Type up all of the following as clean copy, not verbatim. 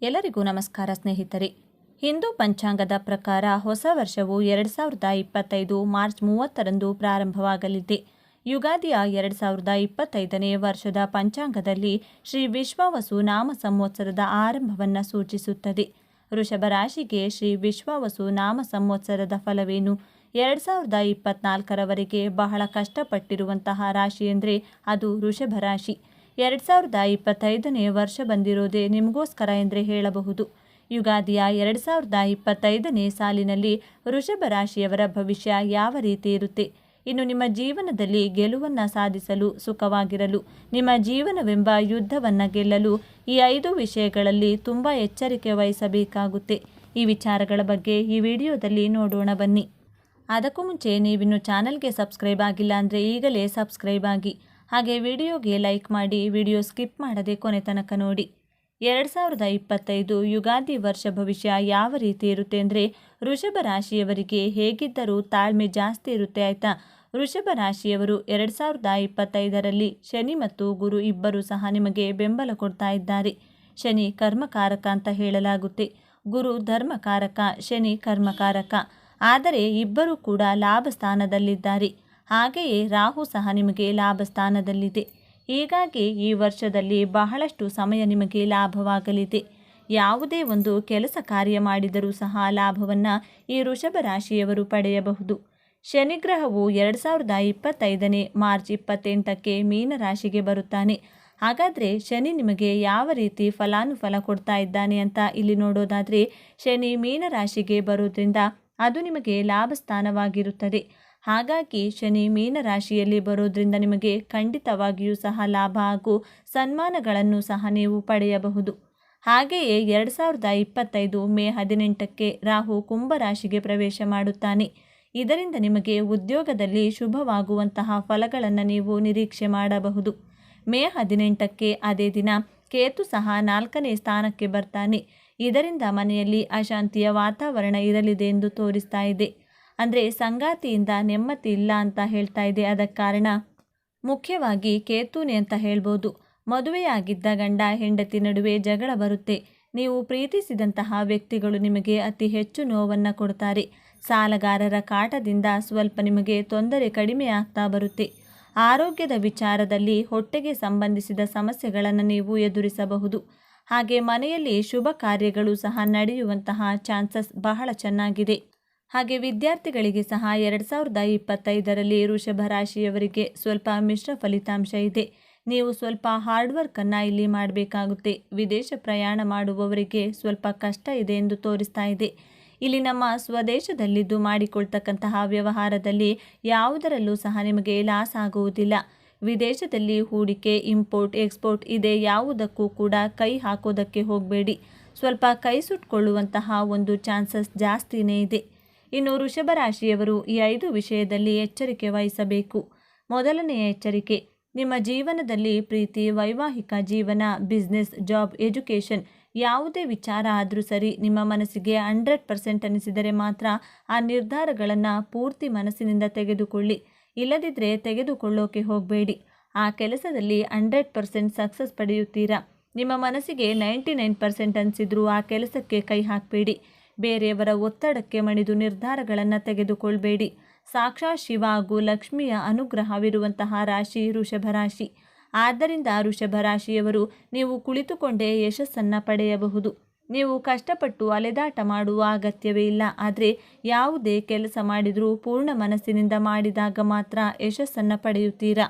ಎಲ್ಲರಿಗೂ ನಮಸ್ಕಾರ ಸ್ನೇಹಿತರೆ. ಹಿಂದೂ ಪಂಚಾಂಗದ ಪ್ರಕಾರ ಹೊಸ ವರ್ಷವು 2025 ಮಾರ್ಚ್ 30ರಂದು ಪ್ರಾರಂಭವಾಗಲಿದೆ. ಯುಗಾದಿಯ 2025ನೇ ವರ್ಷದ ಪಂಚಾಂಗದಲ್ಲಿ ಶ್ರೀ ವಿಶ್ವಾವಸು ನಾಮ ಸಂವತ್ಸರದ ಆರಂಭವನ್ನು ಸೂಚಿಸುತ್ತದೆ. ವೃಷಭ ರಾಶಿಗೆ ಶ್ರೀ ವಿಶ್ವಾವಸು ನಾಮ ಸಂವತ್ಸರದ ಫಲವೇನು? 2024ರವರೆಗೆ ಬಹಳ ಕಷ್ಟಪಟ್ಟಿರುವಂತಹ ರಾಶಿ ಅಂದರೆ ಅದು ವೃಷಭ ರಾಶಿ. 2025ನೇ ವರ್ಷ ಬಂದಿರೋದೇ ನಿಮಗೋಸ್ಕರ ಎಂದರೆ ಹೇಳಬಹುದು. ಯುಗಾದಿಯ 2025ನೇ ಸಾಲಿನಲ್ಲಿ ವೃಷಭ ರಾಶಿಯವರ ಭವಿಷ್ಯ ಯಾವ ರೀತಿ ಇರುತ್ತೆ? ಇನ್ನು ನಿಮ್ಮ ಜೀವನದಲ್ಲಿ ಗೆಲುವನ್ನು ಸಾಧಿಸಲು, ಸುಖವಾಗಿರಲು, ನಿಮ್ಮ ಜೀವನವೆಂಬ ಯುದ್ಧವನ್ನು ಗೆಲ್ಲಲು ಈ 5 ವಿಷಯಗಳಲ್ಲಿ ತುಂಬ ಎಚ್ಚರಿಕೆ ವಹಿಸಬೇಕಾಗುತ್ತೆ. ಈ ವಿಚಾರಗಳ ಬಗ್ಗೆ ಈ ವಿಡಿಯೋದಲ್ಲಿ ನೋಡೋಣ ಬನ್ನಿ. ಅದಕ್ಕೂ ಮುಂಚೆ ನೀವಿನ್ನು ಚಾನಲ್ಗೆ ಸಬ್ಸ್ಕ್ರೈಬ್ ಆಗಿಲ್ಲ ಅಂದರೆ ಈಗಲೇ ಸಬ್ಸ್ಕ್ರೈಬ್ ಆಗಿ, ಹಾಗೆ ವಿಡಿಯೋಗೆ ಲೈಕ್ ಮಾಡಿ, ವಿಡಿಯೋ ಸ್ಕಿಪ್ ಮಾಡದೆ ಕೊನೆ ತನಕ ನೋಡಿ. 2025 ಯುಗಾದಿ ವರ್ಷ ಭವಿಷ್ಯ ಯಾವ ರೀತಿ ಇರುತ್ತೆ ಅಂದರೆ, ವೃಷಭ ರಾಶಿಯವರಿಗೆ ಹೇಗಿದ್ದರೂ ತಾಳ್ಮೆ ಜಾಸ್ತಿ ಇರುತ್ತೆ ಆಯಿತಾ. ವೃಷಭ ರಾಶಿಯವರು 2025ರಲ್ಲಿ ಶನಿ ಮತ್ತು ಗುರು ಇಬ್ಬರೂ ಸಹ ನಿಮಗೆ ಬೆಂಬಲ ಕೊಡ್ತಾ ಇದ್ದಾರೆ. ಶನಿ ಕರ್ಮಕಾರಕ ಅಂತ ಹೇಳಲಾಗುತ್ತೆ, ಗುರು ಧರ್ಮಕಾರಕ, ಶನಿ ಕರ್ಮಕಾರಕ. ಆದರೆ ಇಬ್ಬರೂ ಕೂಡ ಲಾಭ ಸ್ಥಾನದಲ್ಲಿದ್ದಾರೆ. ಹಾಗೆಯೇ ರಾಹು ಸಹ ನಿಮಗೆ ಲಾಭ ಸ್ಥಾನದಲ್ಲಿದೆ. ಹೀಗಾಗಿ ಈ ವರ್ಷದಲ್ಲಿ ಬಹಳಷ್ಟು ಸಮಯ ನಿಮಗೆ ಲಾಭವಾಗಲಿದೆ. ಯಾವುದೇ ಒಂದು ಕೆಲಸ ಕಾರ್ಯ ಮಾಡಿದರೂ ಸಹ ಲಾಭವನ್ನು ಈ ವೃಷಭ ರಾಶಿಯವರು ಪಡೆಯಬಹುದು. ಶನಿಗ್ರಹವು 2025ನೇ ಮಾರ್ಚ್ 28ಕ್ಕೆ ಮೀನ ರಾಶಿಗೆ ಬರುತ್ತಾನೆ. ಹಾಗಾದರೆ ಶನಿ ನಿಮಗೆ ಯಾವ ರೀತಿ ಫಲಾನುಫಲ ಕೊಡ್ತಾ ಇದ್ದಾನೆ ಅಂತ ಇಲ್ಲಿ ನೋಡೋದಾದರೆ, ಶನಿ ಮೀನ ರಾಶಿಗೆ ಬರೋದ್ರಿಂದ ಅದು ನಿಮಗೆ ಲಾಭ ಸ್ಥಾನವಾಗಿರುತ್ತದೆ. ಹಾಗಾಗಿ ಶನಿ ಮೀನ ರಾಶಿಯಲ್ಲಿ ಬರೋದ್ರಿಂದ ನಿಮಗೆ ಖಂಡಿತವಾಗಿಯೂ ಸಹ ಲಾಭ ಹಾಗೂ ಸನ್ಮಾನಗಳನ್ನು ಸಹ ನೀವು ಪಡೆಯಬಹುದು. ಹಾಗೆಯೇ 2025 ಮೇ 18ಕ್ಕೆ ರಾಹು ಕುಂಭ ರಾಶಿಗೆ ಪ್ರವೇಶ ಮಾಡುತ್ತಾನೆ. ಇದರಿಂದ ನಿಮಗೆ ಉದ್ಯೋಗದಲ್ಲಿ ಶುಭವಾಗುವಂತಹ ಫಲಗಳನ್ನು ನೀವು ನಿರೀಕ್ಷೆ ಮಾಡಬಹುದು. ಮೇ 18ಕ್ಕೆ ಅದೇ ದಿನ ಕೇತು ಸಹ 4ನೇ ಸ್ಥಾನಕ್ಕೆ ಬರ್ತಾನೆ. ಇದರಿಂದ ಮನೆಯಲ್ಲಿ ಅಶಾಂತಿಯ ವಾತಾವರಣ ಇರಲಿದೆ ಎಂದು ತೋರಿಸ್ತಾ ಇದೆ. ಅಂದರೆ ಸಂಗಾತಿಯಿಂದ ನೆಮ್ಮದಿ ಇಲ್ಲ ಅಂತ ಹೇಳ್ತಾ ಇದೆ. ಅದಕ್ಕೆ ಕಾರಣ ಮುಖ್ಯವಾಗಿ ಕೇತುನೇ ಅಂತ ಹೇಳ್ಬೋದು. ಮದುವೆಯಾಗಿದ್ದ ಗಂಡ ಹೆಂಡತಿ ನಡುವೆ ಜಗಳ ಬರುತ್ತೆ. ನೀವು ಪ್ರೀತಿಸಿದಂತಹ ವ್ಯಕ್ತಿಗಳು ನಿಮಗೆ ಅತಿ ಹೆಚ್ಚು ನೋವನ್ನು ಕೊಡ್ತಾರೆ. ಸಾಲಗಾರರ ಕಾಟದಿಂದ ಸ್ವಲ್ಪ ನಿಮಗೆ ತೊಂದರೆ ಕಡಿಮೆ ಆಗ್ತಾ ಬರುತ್ತೆ. ಆರೋಗ್ಯದ ವಿಚಾರದಲ್ಲಿ ಹೊಟ್ಟೆಗೆ ಸಂಬಂಧಿಸಿದ ಸಮಸ್ಯೆಗಳನ್ನು ನೀವು ಎದುರಿಸಬಹುದು. ಹಾಗೆ ಮನೆಯಲ್ಲಿ ಶುಭ ಕಾರ್ಯಗಳು ಸಹ ನಡೆಯುವಂತಹ ಚಾನ್ಸಸ್ ಬಹಳ ಚೆನ್ನಾಗಿದೆ. ಹಾಗೆ ವಿದ್ಯಾರ್ಥಿಗಳಿಗೆ ಸಹ 2025ರಲ್ಲಿ ವೃಷಭ ರಾಶಿಯವರಿಗೆ ಸ್ವಲ್ಪ ಮಿಶ್ರ ಫಲಿತಾಂಶ ಇದೆ. ನೀವು ಸ್ವಲ್ಪ ಹಾರ್ಡ್ ವರ್ಕನ್ನು ಇಲ್ಲಿ ಮಾಡಬೇಕಾಗುತ್ತೆ. ವಿದೇಶ ಪ್ರಯಾಣ ಮಾಡುವವರಿಗೆ ಸ್ವಲ್ಪ ಕಷ್ಟ ಇದೆ ಎಂದು ತೋರಿಸ್ತಾ ಇದೆ. ಇಲ್ಲಿ ನಮ್ಮ ಸ್ವದೇಶದಲ್ಲಿದ್ದು ಮಾಡಿಕೊಳ್ತಕ್ಕಂತಹ ವ್ಯವಹಾರದಲ್ಲಿ ಯಾವುದರಲ್ಲೂ ಸಹ ನಿಮಗೆ ಲಾಸ್ ಆಗುವುದಿಲ್ಲ. ವಿದೇಶದಲ್ಲಿ ಹೂಡಿಕೆ, ಇಂಪೋರ್ಟ್, ಎಕ್ಸ್ಪೋರ್ಟ್ ಇದೆ ಯಾವುದಕ್ಕೂ ಕೂಡ ಕೈ ಹಾಕೋದಕ್ಕೆ ಹೋಗಬೇಡಿ. ಸ್ವಲ್ಪ ಕೈ ಸುಟ್ಕೊಳ್ಳುವಂತಹ ಒಂದು ಚಾನ್ಸಸ್ ಜಾಸ್ತಿನೇ ಇದೆ. ಇನ್ನು ವೃಷಭ ರಾಶಿಯವರು ಈ 5 ವಿಷಯದಲ್ಲಿ ಎಚ್ಚರಿಕೆ ವಹಿಸಬೇಕು. ಮೊದಲನೆಯ ಎಚ್ಚರಿಕೆ, ನಿಮ್ಮ ಜೀವನದಲ್ಲಿ ಪ್ರೀತಿ, ವೈವಾಹಿಕ ಜೀವನ, ಬಿಸ್ನೆಸ್, ಜಾಬ್, ಎಜುಕೇಷನ್ ಯಾವುದೇ ವಿಚಾರ ಆದರೂ ಸರಿ, ನಿಮ್ಮ ಮನಸ್ಸಿಗೆ 100% ಅನಿಸಿದರೆ ಮಾತ್ರ ಆ ನಿರ್ಧಾರಗಳನ್ನು ಪೂರ್ತಿ ಮನಸ್ಸಿನಿಂದ ತೆಗೆದುಕೊಳ್ಳಿ. ಇಲ್ಲದಿದ್ದರೆ ತೆಗೆದುಕೊಳ್ಳೋಕೆ ಹೋಗಬೇಡಿ. ಆ ಕೆಲಸದಲ್ಲಿ 100% ಸಕ್ಸಸ್ ಪಡೆಯುತ್ತೀರಾ. ನಿಮ್ಮ ಮನಸ್ಸಿಗೆ 99% ಅನಿಸಿದ್ರೂ ಆ ಕೆಲಸಕ್ಕೆ ಕೈ ಹಾಕಬೇಡಿ. ಬೇರೆಯವರ ಒತ್ತಡಕ್ಕೆ ಮಣಿದು ನಿರ್ಧಾರಗಳನ್ನು ತೆಗೆದುಕೊಳ್ಬೇಡಿ. ಸಾಕ್ಷಾತ್ ಶಿವ ಹಾಗೂ ಲಕ್ಷ್ಮಿಯ ಅನುಗ್ರಹವಿರುವಂತಹ ರಾಶಿ ವೃಷಭ ರಾಶಿ. ಆದ್ದರಿಂದ ವೃಷಭ ರಾಶಿಯವರು ನೀವು ಕುಳಿತುಕೊಂಡೇ ಯಶಸ್ಸನ್ನು ಪಡೆಯಬಹುದು. ನೀವು ಕಷ್ಟಪಟ್ಟು ಅಲೆದಾಟ ಮಾಡುವ ಅಗತ್ಯವೇ ಇಲ್ಲ. ಆದರೆ ಯಾವುದೇ ಕೆಲಸ ಮಾಡಿದರೂ ಪೂರ್ಣ ಮನಸ್ಸಿನಿಂದ ಮಾಡಿದಾಗ ಮಾತ್ರ ಯಶಸ್ಸನ್ನು ಪಡೆಯುತ್ತೀರಾ.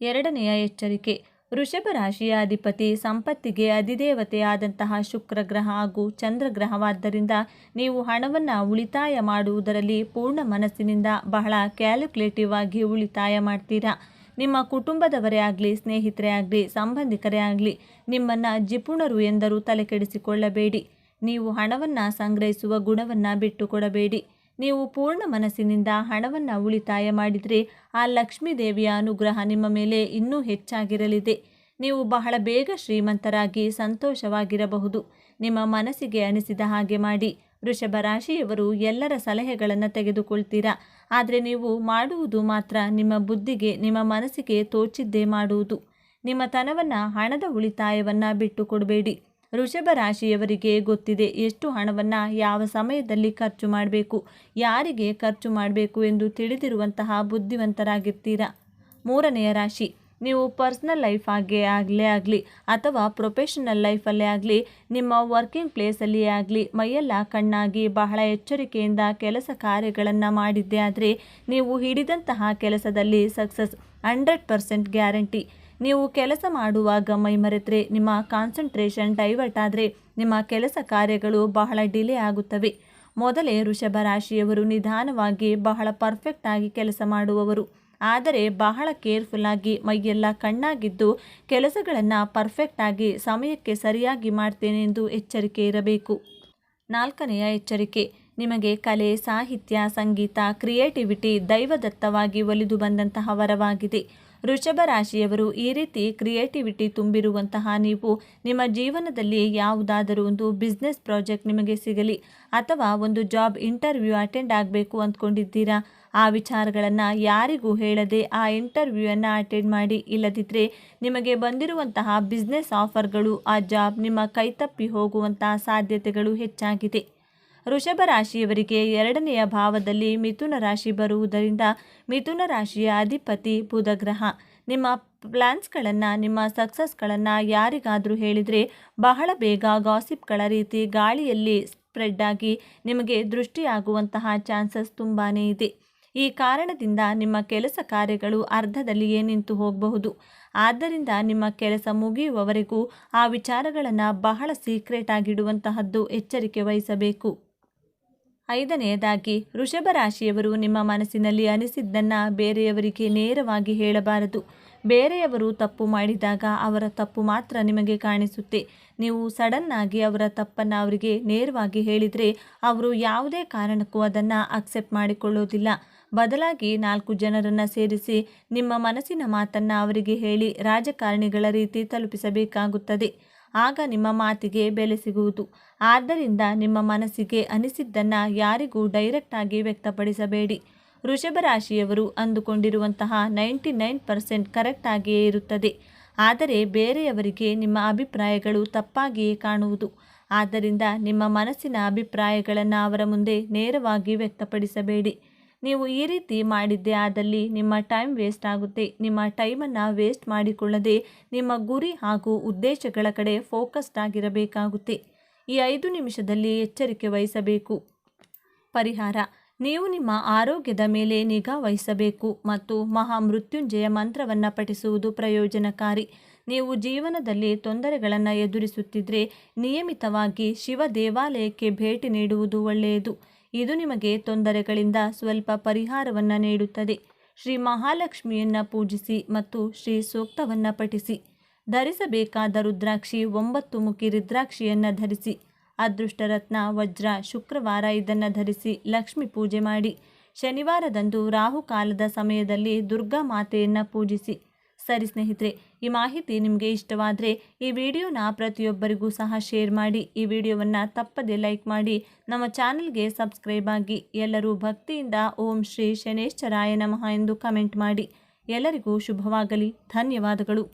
ಎರಡನೆಯ ಎಚ್ಚರಿಕೆ, ವೃಷಭ ರಾಶಿಯ ಅಧಿಪತಿ ಸಂಪತ್ತಿಗೆ ಅಧಿದೇವತೆಯಾದಂತಹ ಶುಕ್ರ ಗ್ರಹ ಹಾಗೂ ಚಂದ್ರಗ್ರಹವಾದ್ದರಿಂದ ನೀವು ಹಣವನ್ನು ಉಳಿತಾಯ ಮಾಡುವುದರಲ್ಲಿ ಪೂರ್ಣ ಮನಸ್ಸಿನಿಂದ ಬಹಳ ಕ್ಯಾಲ್ಕುಲೇಟಿವ್ ಆಗಿ ಉಳಿತಾಯ ಮಾಡ್ತೀರಾ. ನಿಮ್ಮ ಕುಟುಂಬದವರೇ ಆಗಲಿ, ಸ್ನೇಹಿತರೇ ಆಗಲಿ, ಸಂಬಂಧಿಕರೇ ಆಗಲಿ ನಿಮ್ಮನ್ನು ಜಿಪುಣರು ಎಂದರೂ ತಲೆ ಕೆಡಿಸಿಕೊಳ್ಳಬೇಡಿ. ನೀವು ಹಣವನ್ನು ಸಂಗ್ರಹಿಸುವ ಗುಣವನ್ನು ಬಿಟ್ಟುಕೊಡಬೇಡಿ. ನೀವು ಪೂರ್ಣ ಮನಸ್ಸಿನಿಂದ ಹಣವನ್ನು ಉಳಿತಾಯ ಮಾಡಿದರೆ ಆ ಲಕ್ಷ್ಮೀ ದೇವಿಯ ಅನುಗ್ರಹ ನಿಮ್ಮ ಮೇಲೆ ಇನ್ನೂ ಹೆಚ್ಚಾಗಿರಲಿದೆ. ನೀವು ಬಹಳ ಬೇಗ ಶ್ರೀಮಂತರಾಗಿ ಸಂತೋಷವಾಗಿರಬಹುದು. ನಿಮ್ಮ ಮನಸ್ಸಿಗೆ ಅನಿಸಿದ ಹಾಗೆ ಮಾಡಿ. ವೃಷಭ ರಾಶಿಯವರು ಎಲ್ಲರ ಸಲಹೆಗಳನ್ನು ತೆಗೆದುಕೊಳ್ತೀರಾ. ಆದರೆ ನೀವು ಮಾಡುವುದು ಮಾತ್ರ ನಿಮ್ಮ ಬುದ್ಧಿಗೆ, ನಿಮ್ಮ ಮನಸ್ಸಿಗೆ ತೋಚಿದ್ದೇ ಮಾಡುವುದು. ನಿಮ್ಮ ತನವನ್ನು, ಹಣದ ಉಳಿತಾಯವನ್ನು ಬಿಟ್ಟು ಕೊಡಬೇಡಿ. ವೃಷಭ ರಾಶಿಯವರಿಗೆ ಗೊತ್ತಿದೆ ಎಷ್ಟು ಹಣವನ್ನು ಯಾವ ಸಮಯದಲ್ಲಿ ಖರ್ಚು ಮಾಡಬೇಕು, ಯಾರಿಗೆ ಖರ್ಚು ಮಾಡಬೇಕು ಎಂದು ತಿಳಿದಿರುವಂತಹ ಬುದ್ಧಿವಂತರಾಗಿರ್ತೀರಾ. ಮೂರನೆಯ ರಾಶಿ, ನೀವು ಪರ್ಸ್ನಲ್ ಲೈಫ್ ಆಗಲಿ ಅಥವಾ ಪ್ರೊಫೆಷನಲ್ ಲೈಫಲ್ಲೇ ಆಗಲಿ, ನಿಮ್ಮ ವರ್ಕಿಂಗ್ ಪ್ಲೇಸಲ್ಲಿಯೇ ಆಗಲಿ ಮೈಯೆಲ್ಲ ಕಣ್ಣಾಗಿ ಬಹಳ ಎಚ್ಚರಿಕೆಯಿಂದ ಕೆಲಸ ಕಾರ್ಯಗಳನ್ನು ಮಾಡಿದ್ದೇ ಆದರೆ ನೀವು ಹಿಡಿದಂತಹ ಕೆಲಸದಲ್ಲಿ ಸಕ್ಸಸ್ 100% ಗ್ಯಾರಂಟಿ. ನೀವು ಕೆಲಸ ಮಾಡುವಾಗ ಮೈ ಮರೆತರೆ, ನಿಮ್ಮ ಕಾನ್ಸಂಟ್ರೇಷನ್ ಡೈವರ್ಟ್ ಆದರೆ ನಿಮ್ಮ ಕೆಲಸ ಕಾರ್ಯಗಳು ಬಹಳ ಡಿಲೇ ಆಗುತ್ತವೆ. ಮೊದಲೇ ವೃಷಭ ರಾಶಿಯವರು ನಿಧಾನವಾಗಿ ಬಹಳ ಪರ್ಫೆಕ್ಟ್ ಆಗಿ ಕೆಲಸ ಮಾಡುವವರು. ಆದರೆ ಬಹಳ ಕೇರ್ಫುಲ್ಲಾಗಿ ಮೈಯೆಲ್ಲ ಕಣ್ಣಾಗಿದ್ದು ಕೆಲಸಗಳನ್ನು ಪರ್ಫೆಕ್ಟಾಗಿ ಸಮಯಕ್ಕೆ ಸರಿಯಾಗಿ ಮಾಡ್ತೇನೆ ಎಂದು ಎಚ್ಚರಿಕೆ ಇರಬೇಕು. ನಾಲ್ಕನೆಯ ಎಚ್ಚರಿಕೆ, ನಿಮಗೆ ಕಲೆ, ಸಾಹಿತ್ಯ, ಸಂಗೀತ, ಕ್ರಿಯೇಟಿವಿಟಿ ದೈವದತ್ತವಾಗಿ ಒಲಿದು ಬಂದಂತಹ ವರವಾಗಿದೆ. ವೃಷಭ ರಾಶಿಯವರು ಈ ರೀತಿ ಕ್ರಿಯೇಟಿವಿಟಿ ತುಂಬಿರುವಂತಹ ನೀವು ನಿಮ್ಮ ಜೀವನದಲ್ಲಿ ಯಾವುದಾದರೂ ಒಂದು ಬಿಸ್ನೆಸ್ ಪ್ರಾಜೆಕ್ಟ್ ನಿಮಗೆ ಸಿಗಲಿ ಅಥವಾ ಒಂದು ಜಾಬ್ ಇಂಟರ್ವ್ಯೂ ಅಟೆಂಡ್ ಆಗಬೇಕು ಅಂದ್ಕೊಂಡಿದ್ದೀರಾ, ಆ ವಿಚಾರಗಳನ್ನು ಯಾರಿಗೂ ಹೇಳದೆ ಆ ಇಂಟರ್ವ್ಯೂವನ್ನು ಅಟೆಂಡ್ ಮಾಡಿ. ಇಲ್ಲದಿದ್ದರೆ ನಿಮಗೆ ಬಂದಿರುವಂತಹ ಬಿಸ್ನೆಸ್ ಆಫರ್ಗಳು, ಆ ಜಾಬ್ ನಿಮ್ಮ ಕೈತಪ್ಪಿ ಹೋಗುವಂತಹ ಸಾಧ್ಯತೆಗಳು ಹೆಚ್ಚಾಗಿದೆ. ವೃಷಭ ರಾಶಿಯವರಿಗೆ 2ನೆಯ ಭಾವದಲ್ಲಿ ಮಿಥುನ ರಾಶಿ ಬರುವುದರಿಂದ ಮಿಥುನ ರಾಶಿಯ ಅಧಿಪತಿ ಬುಧ ಗ್ರಹ. ನಿಮ್ಮ ಪ್ಲ್ಯಾನ್ಸ್ಗಳನ್ನು, ನಿಮ್ಮ ಸಕ್ಸಸ್ಗಳನ್ನು ಯಾರಿಗಾದರೂ ಹೇಳಿದರೆ ಬಹಳ ಬೇಗ ಗಾಸಿಪ್ಗಳ ರೀತಿ ಗಾಳಿಯಲ್ಲಿ ಸ್ಪ್ರೆಡ್ ಆಗಿ ನಿಮಗೆ ದೃಷ್ಟಿಯಾಗುವಂತಹ ಚಾನ್ಸಸ್ ತುಂಬಾ ಇದೆ. ಈ ಕಾರಣದಿಂದ ನಿಮ್ಮ ಕೆಲಸ ಕಾರ್ಯಗಳು ಅರ್ಧದಲ್ಲಿಯೇ ನಿಂತು ಹೋಗಬಹುದು. ಆದ್ದರಿಂದ ನಿಮ್ಮ ಕೆಲಸ ಮುಗಿಯುವವರೆಗೂ ಆ ವಿಚಾರಗಳನ್ನು ಬಹಳ ಸೀಕ್ರೆಟ್ ಆಗಿಡುವಂತಹದ್ದು ಎಚ್ಚರಿಕೆ ವಹಿಸಬೇಕು. 5ನೇದಾಗಿ, ವೃಷಭ ರಾಶಿಯವರು ನಿಮ್ಮ ಮನಸ್ಸಿನಲ್ಲಿ ಅನಿಸಿದ್ದನ್ನು ಬೇರೆಯವರಿಗೆ ನೇರವಾಗಿ ಹೇಳಬಾರದು. ಬೇರೆಯವರು ತಪ್ಪು ಮಾಡಿದಾಗ ಅವರ ತಪ್ಪು ಮಾತ್ರ ನಿಮಗೆ ಕಾಣಿಸುತ್ತೆ. ನೀವು ಸಡನ್ನಾಗಿ ಅವರ ತಪ್ಪನ್ನು ಅವರಿಗೆ ನೇರವಾಗಿ ಹೇಳಿದರೆ ಅವರು ಯಾವುದೇ ಕಾರಣಕ್ಕೂ ಅದನ್ನು ಅಕ್ಸೆಪ್ಟ್ ಮಾಡಿಕೊಳ್ಳೋದಿಲ್ಲ. ಬದಲಾಗಿ 4 ಜನರನ್ನು ಸೇರಿಸಿ ನಿಮ್ಮ ಮನಸ್ಸಿನ ಮಾತನ್ನು ಅವರಿಗೆ ಹೇಳಿ ರಾಜಕಾರಣಿಗಳ ರೀತಿ ತಲುಪಿಸಬೇಕಾಗುತ್ತದೆ. ಆಗ ನಿಮ್ಮ ಮಾತಿಗೆ ಬೆಲೆ ಸಿಗುವುದು. ಆದ್ದರಿಂದ ನಿಮ್ಮ ಮನಸ್ಸಿಗೆ ಅನಿಸಿದ್ದನ್ನು ಯಾರಿಗೂ ಡೈರೆಕ್ಟಾಗಿ ವ್ಯಕ್ತಪಡಿಸಬೇಡಿ. ವೃಷಭ ರಾಶಿಯವರು ಅಂದುಕೊಂಡಿರುವಂತಹ 99% ಕರೆಕ್ಟ್ ಆಗಿಯೇ ಇರುತ್ತದೆ. ಆದರೆ ಬೇರೆಯವರಿಗೆ ನಿಮ್ಮ ಅಭಿಪ್ರಾಯಗಳು ತಪ್ಪಾಗಿಯೇ ಕಾಣುವುದು. ಆದ್ದರಿಂದ ನಿಮ್ಮ ಮನಸ್ಸಿನ ಅಭಿಪ್ರಾಯಗಳನ್ನು ಅವರ ಮುಂದೆ ನೇರವಾಗಿ ವ್ಯಕ್ತಪಡಿಸಬೇಡಿ. ನೀವು ಈ ರೀತಿ ಮಾಡಿದ್ದೇ ಆದಲ್ಲಿ ನಿಮ್ಮ ಟೈಮ್ ವೇಸ್ಟ್ ಆಗುತ್ತೆ. ನಿಮ್ಮ ಟೈಮನ್ನು ವೇಸ್ಟ್ ಮಾಡಿಕೊಳ್ಳದೆ ನಿಮ್ಮ ಗುರಿ ಹಾಗೂ ಉದ್ದೇಶಗಳ ಕಡೆ ಫೋಕಸ್ಡ್ ಆಗಿರಬೇಕಾಗುತ್ತೆ. ಈ 5 ನಿಮಿಷದಲ್ಲಿ ಎಚ್ಚರಿಕೆ ವಹಿಸಬೇಕು. ಪರಿಹಾರ, ನೀವು ನಿಮ್ಮ ಆರೋಗ್ಯದ ಮೇಲೆ ನಿಗಾ ವಹಿಸಬೇಕು ಮತ್ತು ಮಹಾಮೃತ್ಯುಂಜಯ ಮಂತ್ರವನ್ನು ಪಠಿಸುವುದು ಪ್ರಯೋಜನಕಾರಿ. ನೀವು ಜೀವನದಲ್ಲಿ ತೊಂದರೆಗಳನ್ನು ಎದುರಿಸುತ್ತಿದ್ದರೆ ನಿಯಮಿತವಾಗಿ ಶಿವ ದೇವಾಲಯಕ್ಕೆ ಭೇಟಿ ನೀಡುವುದು ಒಳ್ಳೆಯದು. ಇದು ನಿಮಗೆ ತೊಂದರೆಗಳಿಂದ ಸ್ವಲ್ಪ ಪರಿಹಾರವನ್ನು ನೀಡುತ್ತದೆ. ಶ್ರೀ ಮಹಾಲಕ್ಷ್ಮಿಯನ್ನು ಪೂಜಿಸಿ ಮತ್ತು ಶ್ರೀ ಸೂಕ್ತವನ್ನು ಪಠಿಸಿ. ಧರಿಸಬೇಕಾದ ರುದ್ರಾಕ್ಷಿ 9 ಮುಖಿ ರುದ್ರಾಕ್ಷಿಯನ್ನು ಧರಿಸಿ. ಅದೃಷ್ಟ ರತ್ನ ವಜ್ರ. ಶುಕ್ರವಾರ ಇದನ್ನು ಧರಿಸಿ ಲಕ್ಷ್ಮಿ ಪೂಜೆ ಮಾಡಿ. ಶನಿವಾರದಂದು ರಾಹುಕಾಲದ ಸಮಯದಲ್ಲಿ ದುರ್ಗಾ ಮಾತೆಯನ್ನು ಪೂಜಿಸಿ. ಸರಿ ಸ್ನೇಹಿತರೆ, ಈ ಮಾಹಿತಿ ನಿಮಗೆ ಇಷ್ಟವಾದರೆ ಈ ವಿಡಿಯೋನ ಪ್ರತಿಯೊಬ್ಬರಿಗೂ ಸಹ ಶೇರ್ ಮಾಡಿ. ಈ ವಿಡಿಯೋವನ್ನು ತಪ್ಪದೆ ಲೈಕ್ ಮಾಡಿ. ನಮ್ಮ ಚಾನಲ್ಗೆ ಸಬ್ಸ್ಕ್ರೈಬ್ ಆಗಿ. ಎಲ್ಲರೂ ಭಕ್ತಿಯಿಂದ ಓಂ ಶ್ರೀ ಶನೇಶ್ವರಾಯ ನಮಃ ಎಂದು ಕಮೆಂಟ್ ಮಾಡಿ. ಎಲ್ಲರಿಗೂ ಶುಭವಾಗಲಿ. ಧನ್ಯವಾದಗಳು.